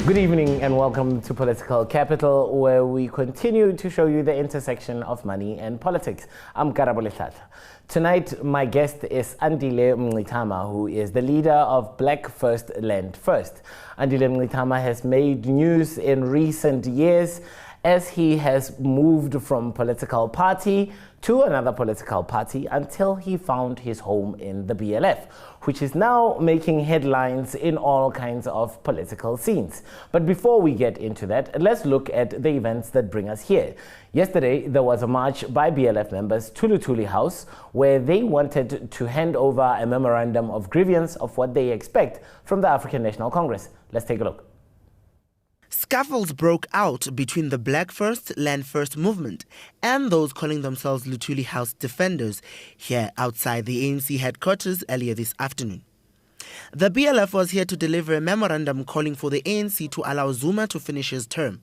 Good evening and welcome to Political Capital, where we continue to show you the intersection of money and politics. I'm Karabo. Tonight, my guest is Andile Mngxitama, who is the leader of Black First, Land First. Andile Mngxitama has made news in recent years as he has moved from political party to another political party until he found his home in the BLF, which is now making headlines in all kinds of political scenes. But before we get into that, let's look at the events that bring us here. Yesterday, there was a march by BLF members to Luthuli House, where they wanted to hand over a memorandum of grievance of what they expect from the African National Congress. Let's take a look. Scuffles broke out between the Black First, Land First movement and those calling themselves Luthuli House defenders here outside the ANC headquarters earlier this afternoon. The BLF was here to deliver a memorandum calling for the ANC to allow Zuma to finish his term.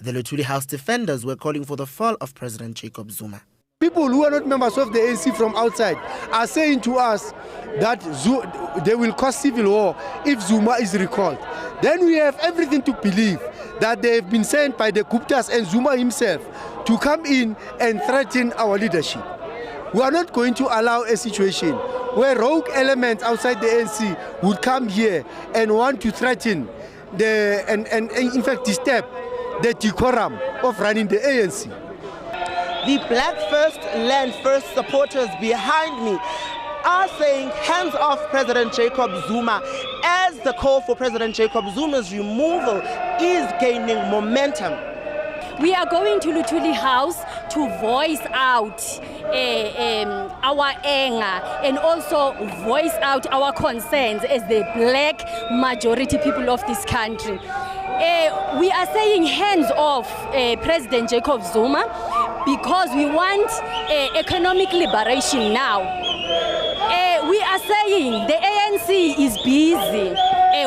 The Luthuli House defenders were calling for the fall of President Jacob Zuma. People who are not members of the ANC from outside are saying to us that they will cause civil war if Zuma is recalled. Then we have everything to believe that they have been sent by the Guptas and Zuma himself to come in and threaten our leadership. We are not going to allow a situation where rogue elements outside the ANC would come here and want to threaten and in fact disturb the decorum of running the ANC. The Black First, Land First supporters behind me are saying hands off President Jacob Zuma as the call for President Jacob Zuma's removal is gaining momentum. We are going to Luthuli House to voice out our anger and also voice out our concerns as the black majority people of this country. We are saying hands off President Jacob Zuma because we want economic liberation now. We are saying the ANC is busy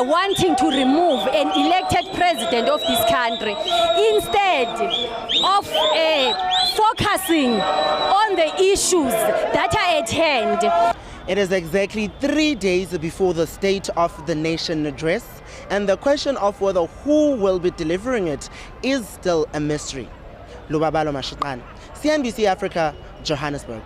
wanting to remove an elected president of this country instead of focusing on the issues that are at hand. It is exactly 3 days before the State of the Nation address, and the question of whether who will be delivering it is still a mystery. Lubabalo Mashitana, CNBC Africa, Johannesburg.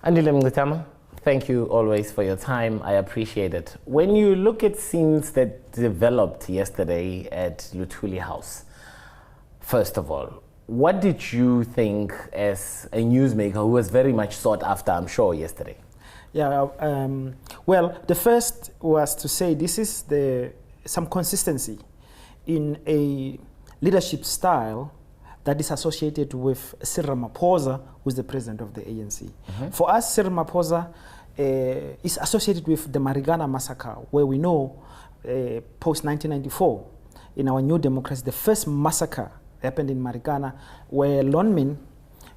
Andile Mngxitama, thank you always for your time. I appreciate it. When you look at scenes that developed yesterday at Luthuli House, first of all, what did you think as a newsmaker who was very much sought after, I'm sure, yesterday? Yeah, well, the first was to say this is some consistency in a leadership style that is associated with Cyril Ramaphosa, who is the president of the ANC. For us, Cyril Ramaphosa is associated with the Marikana massacre, where we know post-1994, in our new democracy, the first massacre happened in Marikana, where Lonmin,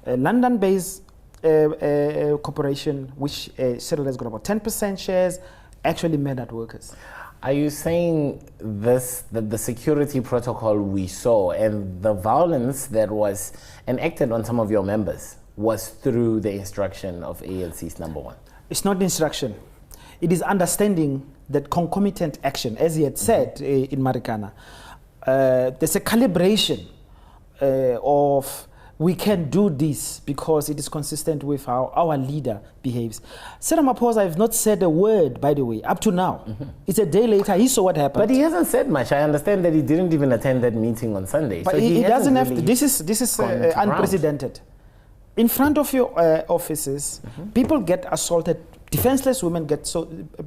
a London-based corporation, which Cyril has got about 10% shares, actually murdered workers. Are you saying this, that the security protocol we saw and the violence that was enacted on some of your members was through the instruction of ANC's number one? It's not instruction. It is understanding that concomitant action, as he had said in Marikana. There's a calibration of we can do this because it is consistent with how our leader behaves. Cyril Ramaphosa has not said a word, by the way, up to now. It's a day later, he saw what happened. But he hasn't said much. I understand that he didn't even attend that meeting on Sunday. But so he doesn't have to. This is unprecedented. In front of your offices, people get assaulted. Defenseless women get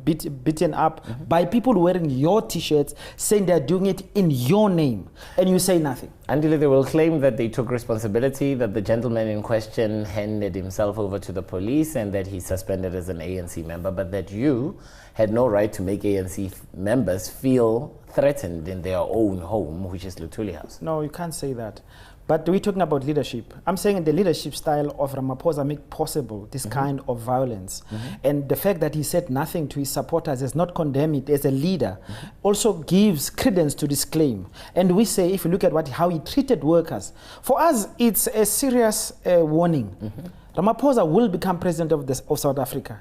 beaten up by people wearing your T-shirts, saying they're doing it in your name, and you say nothing. Andile, they will claim that they took responsibility, that the gentleman in question handed himself over to the police, and that he's suspended as an ANC member, but that you had no right to make ANC members feel threatened in their own home, which is Luthuli House. No, you can't say that. But we're talking about leadership. I'm saying the leadership style of Ramaphosa make possible this kind of violence. And the fact that he said nothing to his supporters, has not condemned it as a leader, also gives credence to this claim. And we say, if you look at how he treated workers, for us, it's a serious warning. Ramaphosa will become president of South Africa.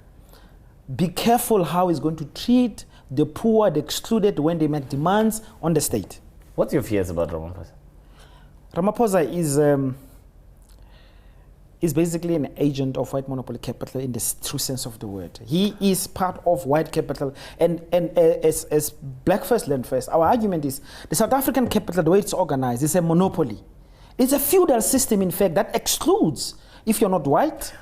Be careful how he's going to treat the poor, the excluded when they make demands on the state. What's your fears about Ramaphosa? Ramaphosa is basically an agent of white monopoly capital in the true sense of the word. He is part of white capital, and as black first, land first, our argument is the South African capital, the way it's organized, is a monopoly. It's a feudal system, in fact, that excludes. If you're not white,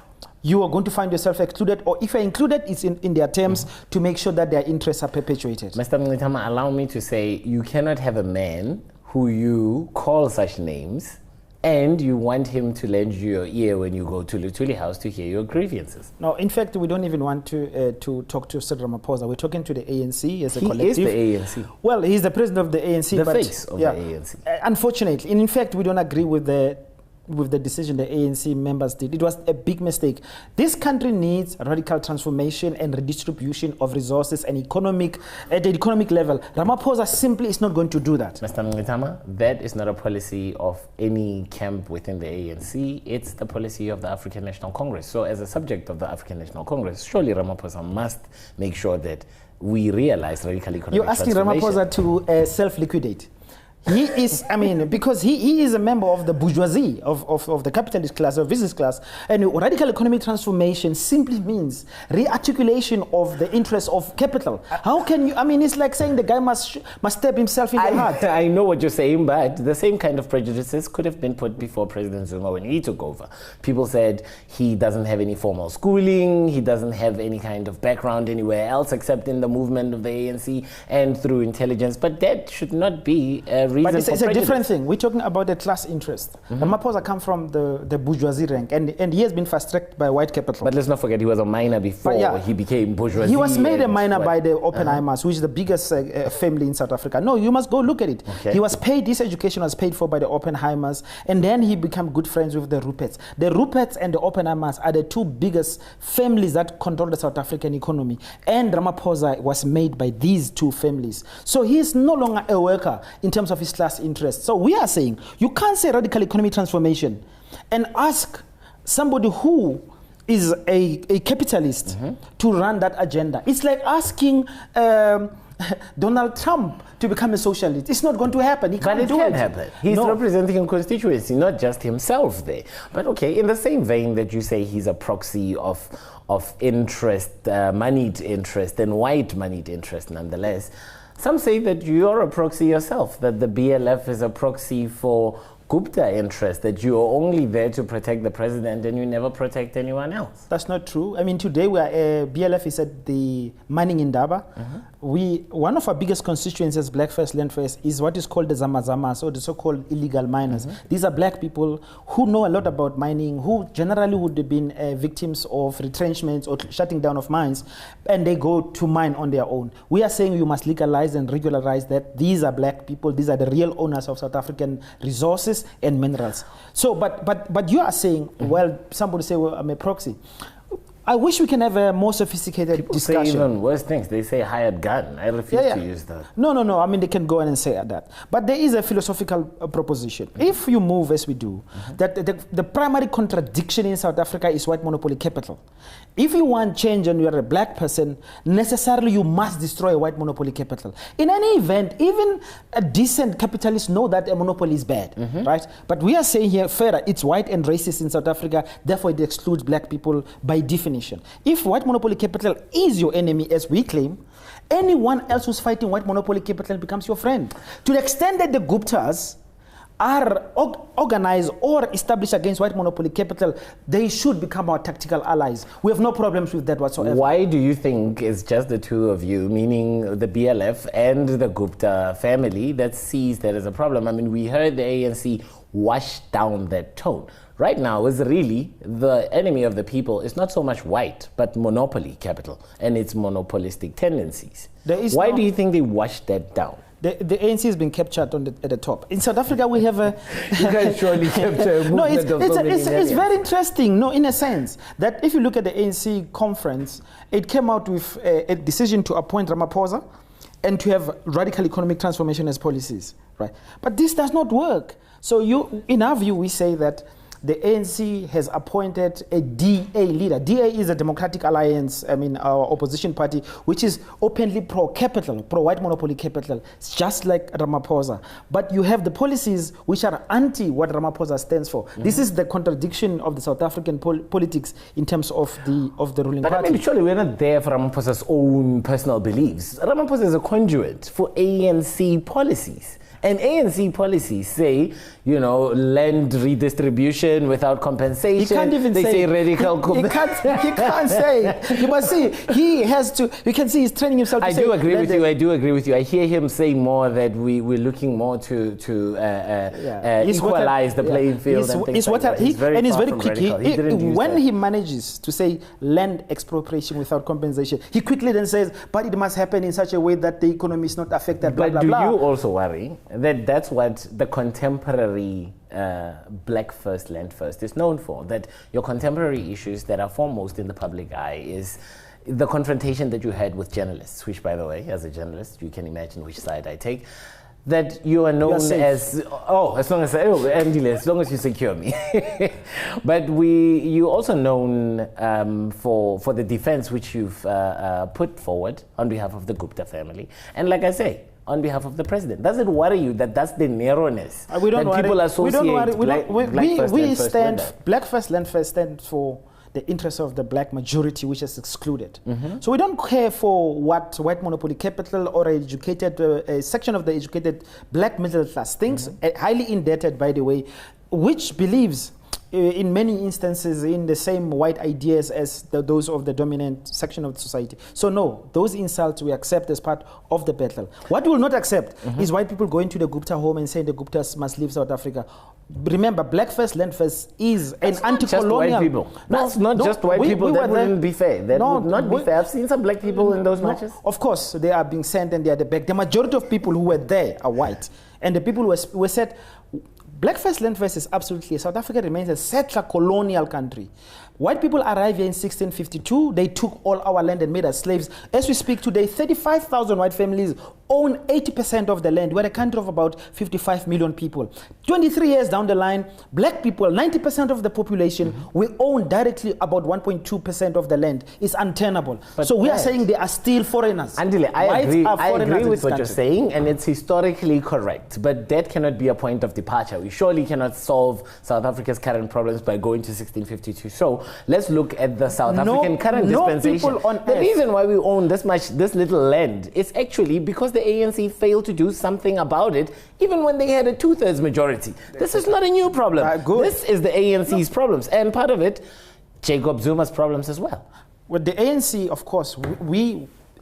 you are going to find yourself excluded, or if you're included, it's in their terms to make sure that their interests are perpetuated. Mr. Mngxitama, allow me to say, you cannot have a man who you call such names and you want him to lend you your ear when you go to Luthuli House to hear your grievances. No, in fact, we don't even want to talk to Sir Ramaphosa. We're talking to the ANC as a collective. He is the ANC. Well, he's the president of the ANC. The face of the ANC. Unfortunately, in fact, we don't agree with the decision the ANC members did. It was a big mistake. This country needs radical transformation and redistribution of resources and at the economic level. Ramaphosa simply is not going to do that. Mr. Mngxitama, that is not a policy of any camp within the ANC. It's the policy of the African National Congress. So as a subject of the African National Congress, surely Ramaphosa must make sure that we realize radical economic You're asking Ramaphosa to self-liquidate. He is, because he is a member of the bourgeoisie, of the capitalist class, or business class. And radical economic transformation simply means rearticulation of the interests of capital. How can you, it's like saying the guy must stab himself in the heart. I know what you're saying, but the same kind of prejudices could have been put before President Zuma when he took over. People said he doesn't have any formal schooling, he doesn't have any kind of background anywhere else except in the movement of the ANC and through intelligence. But that should not be a reason. But it's a different thing. We're talking about the class interest. Ramaphosa comes from the bourgeoisie rank, and he has been fast-tracked by white capital. But let's not forget, he was a miner before he became bourgeoisie. He was made a miner by the Oppenheimers, which is the biggest family in South Africa. No, you must go look at it. Okay. He was paid, this education was paid for by the Oppenheimers, and then he became good friends with the Ruperts. The Ruperts and the Oppenheimers are the two biggest families that control the South African economy. And Ramaphosa was made by these two families. So he is no longer a worker in terms of his class interest. So we are saying you can't say radical economic transformation and ask somebody who is a capitalist to run that agenda. It's like asking Donald Trump to become a socialist. It's not going to happen. He can't do it. Happen. He's representing a constituency, not just himself there. But okay, in the same vein that you say he's a proxy of interest, moneyed interest, and white moneyed interest nonetheless, some say that you're a proxy yourself, that the BLF is a proxy for Gupta interest, that you are only there to protect the president and you never protect anyone else. That's not true. Today we are, BLF is at the mining in Daba. One of our biggest constituencies, Black First, Land First, is what is called the Zama, or the so-called illegal miners. These are black people who know a lot about mining, who generally would have been victims of retrenchments or shutting down of mines, and they go to mine on their own. We are saying you must legalize and regularize that. These are black people. These are the real owners of South African resources and minerals. So, but you are saying, well, somebody say, well, I'm a proxy. I wish we can have a more sophisticated discussion. People say even worse things. They say hired gun. I refuse to use that. No. They can go in and say that. But there is a philosophical proposition. If you move as we do, that the primary contradiction in South Africa is white monopoly capital. If you want change and you're a black person, necessarily you must destroy white monopoly capital. In any event, even a decent capitalist know that a monopoly is bad, right? But we are saying here, further, it's white and racist in South Africa, therefore it excludes black people by definition. If white monopoly capital is your enemy, as we claim, anyone else who's fighting white monopoly capital becomes your friend. To the extent that the Guptas are organized or established against white monopoly capital, they should become our tactical allies. We have no problems with that whatsoever. Why do you think it's just the two of you, meaning the BLF and the Gupta family, that sees that as a problem? We heard the ANC wash down that tone. Right now is really the enemy of the people is not so much white, but monopoly capital and its monopolistic tendencies. Why do you think they washed that down? The ANC has been captured at the top. In South Africa, we have a... You guys surely capture a movement of so many it's very interesting, in a sense, that if you look at the ANC conference, it came out with a decision to appoint Ramaphosa and to have radical economic transformation as policies, right? But this does not work. So in our view, we say that the ANC has appointed a DA leader. DA is a Democratic Alliance, our opposition party, which is openly pro-capital, pro-white monopoly capital, just like Ramaphosa. But you have the policies which are anti what Ramaphosa stands for. This is the contradiction of the South African politics in terms of the ruling party. But surely we're not there for Ramaphosa's own personal beliefs. Ramaphosa is a conduit for ANC policies. And ANC policies say, land redistribution without compensation. He can't even they say radical. He can't say. You must see. He has to. You can see he's training himself. I do agree with you. I do agree with you. I hear him saying more that we're looking more to equalize the playing field and things like that. He's very quick. When he manages to say land expropriation without compensation, he quickly then says, but it must happen in such a way that the economy is not affected. But do you also worry that's what the contemporary Black First, Land First is known for? That your contemporary issues that are foremost in the public eye is the confrontation that you had with journalists, which, by the way, as a journalist, you can imagine which side I take. That you are known as Andile, as long as you secure me. But you also known for the defense which you've put forward on behalf of the Gupta family, and like I say, on behalf of the president. Does it worry you that that's the narrowness that people associate Black First, Land First stands for the interests of the black majority, which is excluded. So we don't care for what white monopoly capital or a section of the educated black middle class thinks, highly indebted, by the way, which believes in many instances in the same white ideas as those of the dominant section of the society. So no, those insults we accept as part of the battle. What we will not accept is white people going to the Gupta home and saying the Guptas must leave South Africa. Remember, Black First, Land First is an anti-colonial. That's not just white people. That wouldn't be fair. That would not be fair. I've seen some black people in those marches. Of course, they are being sent and they are the back. The majority of people who were there are white. And the people were said, Black First, Land First is absolutely, South Africa remains a settler colonial country. White people arrived here in 1652. They took all our land and made us slaves. As we speak today, 35,000 white families own 80% of the land. We're a country of about 55 million people. 23 years down the line, black people, 90% of the population, we own directly about 1.2% of the land. It's untenable. But so we are saying they are still foreigners. Andile, I agree with what you're saying, and it's historically correct. But that cannot be a point of departure. We surely cannot solve South Africa's current problems by going to 1652. So let's look at the South African current dispensation. The reason why we own this little land is actually because the ANC failed to do something about it, even when they had a 2/3 majority. This is not a new problem. This is the ANC's problems, and part of it, Jacob Zuma's problems as well. With the ANC, of course,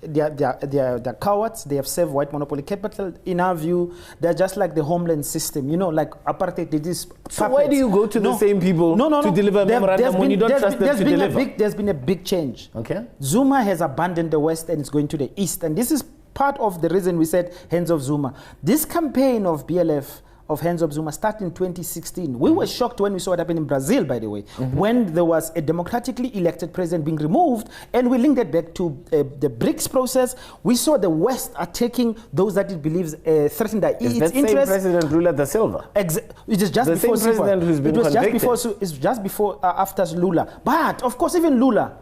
they're cowards. They have served white monopoly capital. In our view, they're just like the homeland system. Like apartheid did this. So why do you go to the same people to deliver memorandum when you don't trust them to deliver? There's been a big change. Okay. Zuma has abandoned the West and is going to the East. And this is part of the reason we said hands off Zuma. This campaign of BLF, of hands of Zuma, started in 2016. We were shocked when we saw it happen in Brazil, by the way, when there was a democratically elected president being removed, and we linked it back to the BRICS process. We saw the West attacking those that it believes threaten its interests. Same President Lula da Silva. It is just the before same president who's been convicted. It's just before after Lula. But of course, even Lula,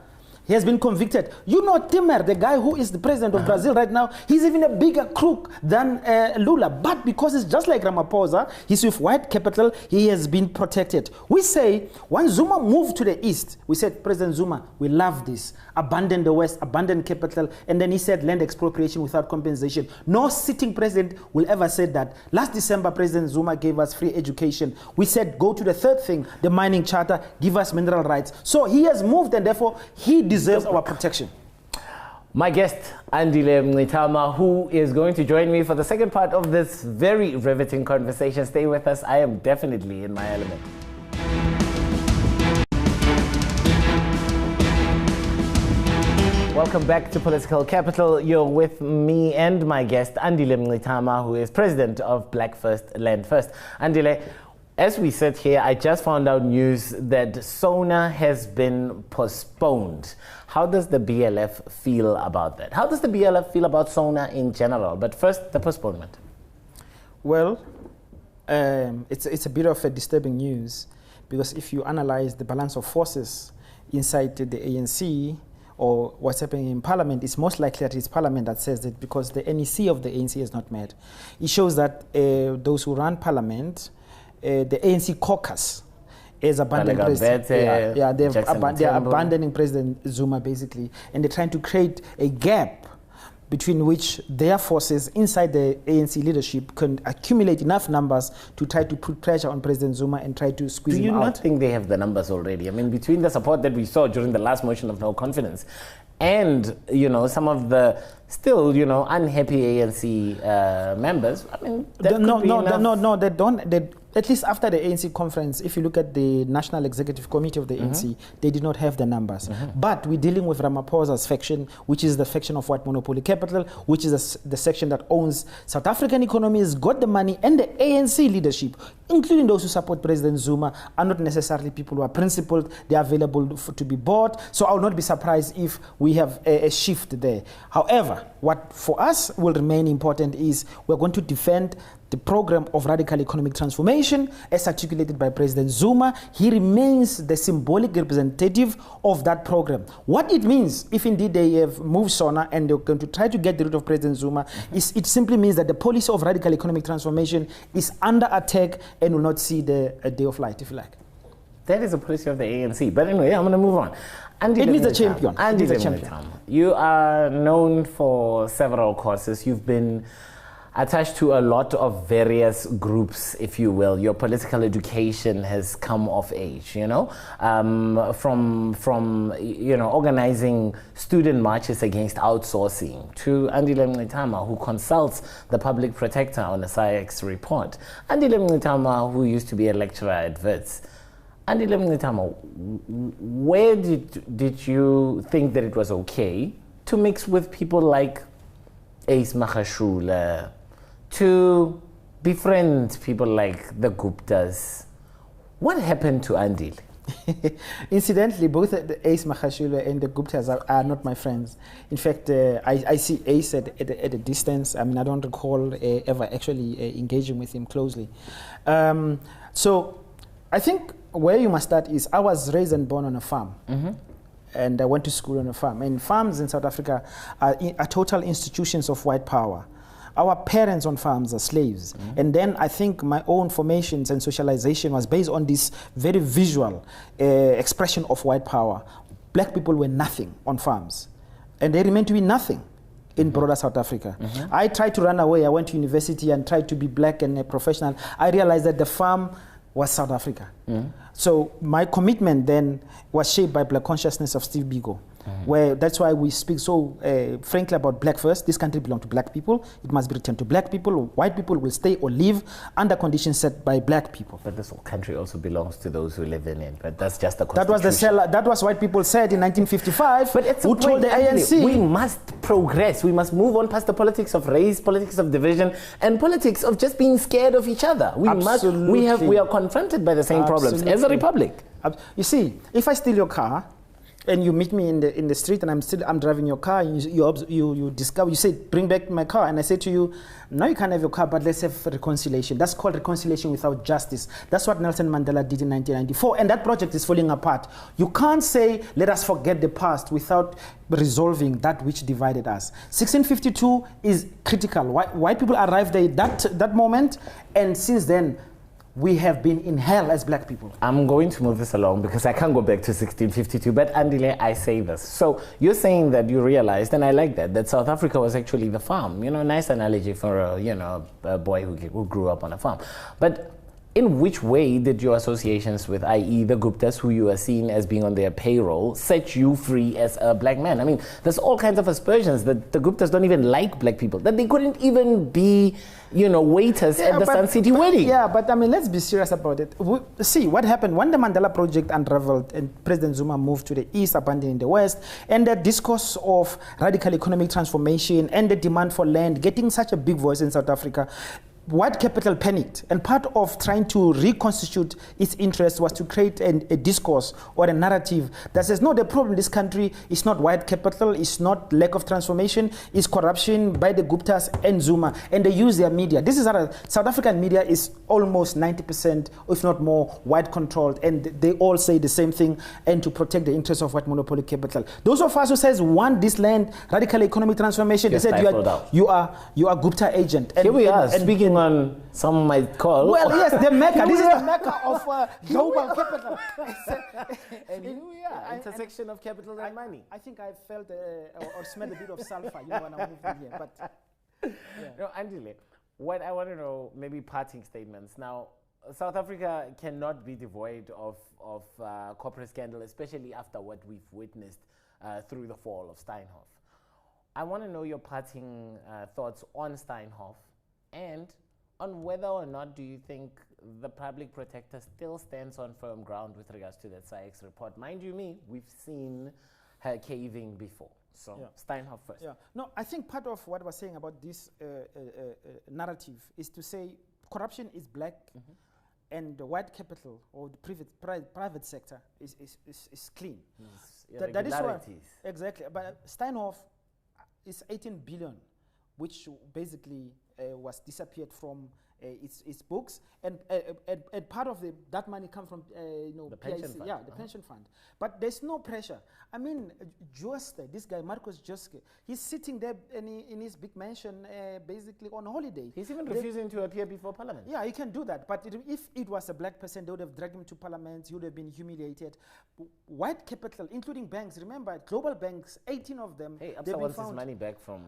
he has been convicted. Temer, the guy who is the president of Brazil right now, he's even a bigger crook than Lula. But because it's just like Ramaphosa, he's with white capital, he has been protected. We say, when Zuma moved to the East, we said, President Zuma, we love this. Abandon the West, abandon capital. And then he said land expropriation without compensation. No sitting president will ever say that. Last December, President Zuma gave us free education. We said, go to the third thing, the mining charter, give us mineral rights. So he has moved, and therefore he deserves our protection. My guest, Andile Mngxitama, who is going to join me for the second part of this very riveting conversation. Stay with us. I am definitely in my element. Welcome back to Political Capital. You're with me and my guest, Andile Mngxitama, who is president of Black First, Land First. Andile, as we sit here, I just found out news that SONA has been postponed. How does the BLF feel about that? How does the BLF feel about SONA in general? But first, the postponement. Well, it's a bit of a disturbing news, because if you analyze the balance of forces inside the ANC or what's happening in Parliament, it's most likely that it's Parliament that says it, because the NEC of the ANC is not met. It shows that those who run Parliament, the ANC caucus, is abandoning President. They're abandoning President Zuma basically, and they're trying to create a gap between which their forces inside the ANC leadership can accumulate enough numbers to try to put pressure on President Zuma and try to squeeze him out. Do you not think they have the numbers already? I mean, between the support that we saw during the last motion of no confidence and, some of the still, unhappy ANC members, I mean, that no, they don't. At least after the ANC conference, if you look at the National Executive Committee of the ANC, they did not have the numbers. But we're dealing with Ramaphosa's faction, which is the faction of white monopoly capital, which is the section that owns South African economy, has got the money, and the ANC leadership, including those who support President Zuma, are not necessarily people who are principled. They are available to be bought. So I will not be surprised if we have a shift there. However, what for us will remain important is we're going to defend the program of radical economic transformation as articulated by President Zuma. He remains the symbolic representative of that program. What it means, if indeed they have moved Sona and they're going to try to get rid of President Zuma, it simply means that the policy of radical economic transformation is under attack and will not see a day of light, if you like. That is the policy of the ANC. But anyway, I'm going to move on. It needs a champion. You are known for several causes. You've been attached to a lot of various groups, if you will. Your political education has come of age, from organizing student marches against outsourcing, to Andile Mngxitama, who consults the public protector on the SAIX report. Andile Mngxitama, who used to be a lecturer at Wits. Andile Mngxitama, where did you think that it was okay to mix with people like Ace Magashule, to befriend people like the Guptas? What happened to Andile? Incidentally, both the Ace Magashule and the Guptas are not my friends. In fact, I see Ace at a distance. I mean, I don't recall ever actually engaging with him closely. So I think where you must start is I was raised and born on a farm. And I went to school on a farm. And farms in South Africa are total institutions of white power. Our parents on farms are slaves. And then I think my own formations and socialization was based on this very visual expression of white power. Black people were nothing on farms. And they remain to be nothing in broader South Africa. I tried to run away. I went to university and tried to be black and a professional. I realized that the farm was South Africa. So my commitment then was shaped by black consciousness of Steve Biko, where that's why we speak so frankly about black first. This country belongs to black people. It must be returned to black people. White people will stay or live under conditions set by black people. But this country also belongs to those who live in it. But that's just the constitution. That was white people said in 1955. But it's who told the ANC, we must progress. We must move on past the politics of race, politics of division, and politics of just being scared of each other. We are confronted by the same problems as a republic. You see, if I steal your car and you meet me in the street and I'm driving your car, and you discover, you say, bring back my car, and I say to you, no, you can't have your car, but let's have reconciliation. That's called reconciliation without justice. That's what Nelson Mandela did in 1994, and that project is falling apart. You can't say, let us forget the past without resolving that which divided us. 1652 is critical. White people arrived there that moment, and since then, we have been in hell as black people. I'm going to move this along because I can't go back to 1652, but Andile, I say this. So you're saying that you realized, and I like that South Africa was actually the farm. Nice analogy for a boy who grew up on a farm. But in which way did your associations with, i.e. the Guptas, who you are seen as being on their payroll, set you free as a black man? I mean, there's all kinds of aspersions that the Guptas don't even like black people, that they couldn't even be, waiters at the Sun City wedding. Yeah, but I mean, let's be serious about it. See, what happened when the Mandela Project unraveled and President Zuma moved to the east, abandoning the west, and the discourse of radical economic transformation and the demand for land, getting such a big voice in South Africa, white capital panicked, and part of trying to reconstitute its interest was to create a discourse or a narrative that says, no, the problem in this country is not white capital, it's not lack of transformation, it's corruption by the Guptas and Zuma, and they use their media. This is how South African media is almost 90%, if not more, white controlled, and they all say the same thing, and to protect the interests of white monopoly capital. Those of us who says want this land, radical economic transformation, they said you are Gupta agent. And, here we are, speaking on, some might call. Well, yes, the Mecca. This is the Mecca of global capital. And here we are, intersection of capital and money. I think I felt or smelled a bit of sulfur, when I moved in here. But yeah. No, Andile, what I want to know, maybe parting statements. Now, South Africa cannot be devoid of corporate scandal, especially after what we've witnessed through the fall of Steinhoff. I want to know your parting thoughts on Steinhoff, and on whether or not do you think the public protector still stands on firm ground with regards to that SAIX report. Mind you, we've seen her caving before. So Steinhoff first. Yeah. No, I think part of what I was saying about this narrative is to say corruption is black, and the white capital or the private sector is clean. That is why, exactly. But Steinhoff is 18 billion, which basically was disappeared from its books, and part of that money comes from the pension fund. Yeah, the pension fund. But there's no pressure. I mean, Joste, this guy Marcos Joske, he's sitting there in his big mansion, basically on holiday. He's even refusing to appear before Parliament. Yeah, he can do that. But if it was a black person, they would have dragged him to Parliament. He would have been humiliated. White capital, including banks. Remember, global banks, 18 of them. Hey, Absa wants his money back from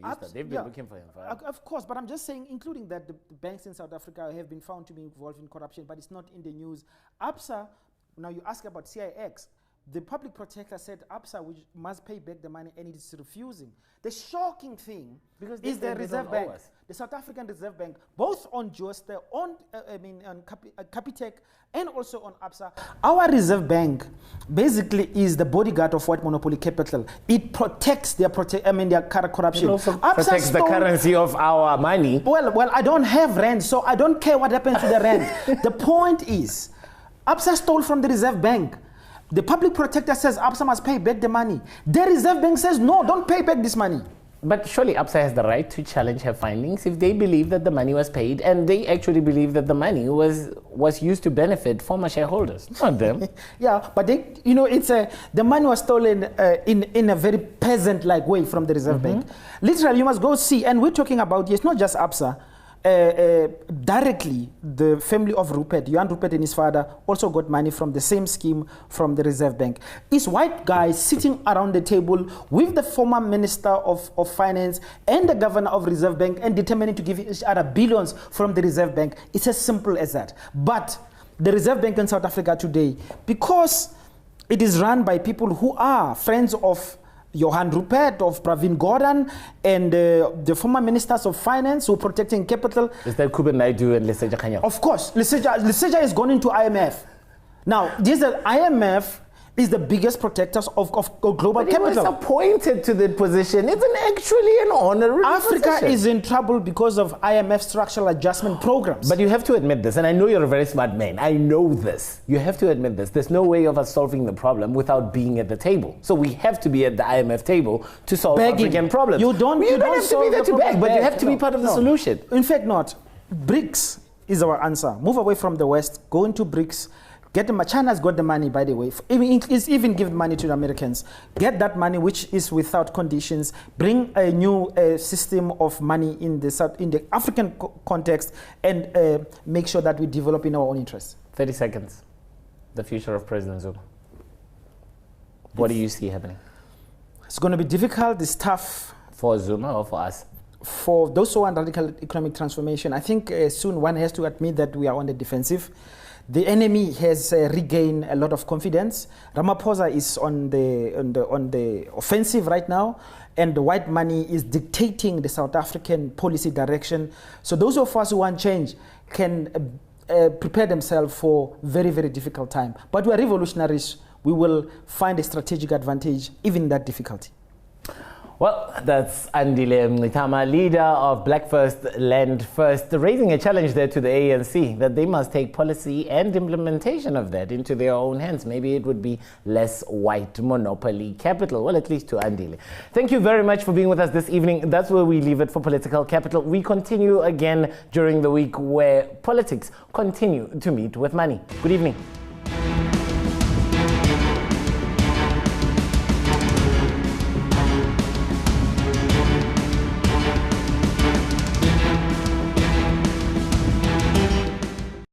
Easter. They've been looking for him. Of course, but I'm just saying, including that, the banks in South Africa have been found to be involved in corruption, but it's not in the news. Absa, now you ask about CIX, the public protector said Absa must pay back the money, and it is refusing. The shocking thing is the Reserve Bank, the South African Reserve Bank, both on Joste, on Capitec, and also on Absa. Our Reserve Bank basically is the bodyguard of white monopoly capital. It protects their corruption. It also protects the currency of our money. Well, I don't have rand, so I don't care what happens to the rand. The point is, Absa stole from the Reserve Bank. The public protector says Absa must pay back the money. The Reserve Bank says, no, don't pay back this money. But surely Absa has the right to challenge her findings if they believe that the money was paid, and they actually believe that the money was used to benefit former shareholders, not them. Yeah, but the money was stolen in a very peasant-like way from the Reserve Bank. Literally, you must go see, and we're talking about, it's not just Absa. Directly, the family of Rupert, Johan Rupert and his father, also got money from the same scheme from the Reserve Bank. It's white guys sitting around the table with the former Minister of Finance and the Governor of Reserve Bank and determining to give each other billions from the Reserve Bank. It's as simple as that. But the Reserve Bank in South Africa today, because it is run by people who are friends of Johan Rupert, of Pravin Gordhan, and the former ministers of finance who are protecting capital. Is that Kuben Naidu and Leseja Kanya? Of course. Leseja has gone into IMF. Now, IMF is the biggest protectors of global capital. He was appointed to that position. It's actually an honorary Africa position. is in trouble because of IMF structural adjustment programs. But you have to admit this, and I know you're a very smart man. I know this. You have to admit this. There's no way of us solving the problem without being at the table. So we have to be at the IMF table to solve African problems. You don't have to be there to beg, but you have to be part of the solution. In fact, not. BRICS is our answer. Move away from the West, go into BRICS. China's got the money, by the way. It's even given money to the Americans. Get that money, which is without conditions. Bring a new system of money in the African context, and make sure that we develop in our own interests. 30 seconds. The future of President Zuma. What do you see happening? It's going to be difficult. It's tough. For Zuma or for us? For those who want radical economic transformation, I think soon one has to admit that we are on the defensive. The enemy has regained a lot of confidence. Ramaphosa is on the offensive right now, and the white money is dictating the South African policy direction. So those of us who want change can prepare themselves for very, very difficult time. But we are revolutionaries. We will find a strategic advantage even in that difficulty. Well, that's Andile Mngxitama, leader of Black First, Land First, raising a challenge there to the ANC that they must take policy and implementation of that into their own hands. Maybe it would be less white monopoly capital, well, at least to Andile. Thank you very much for being with us this evening. That's where we leave it for Political Capital. We continue again during the week where politics continue to meet with money. Good evening.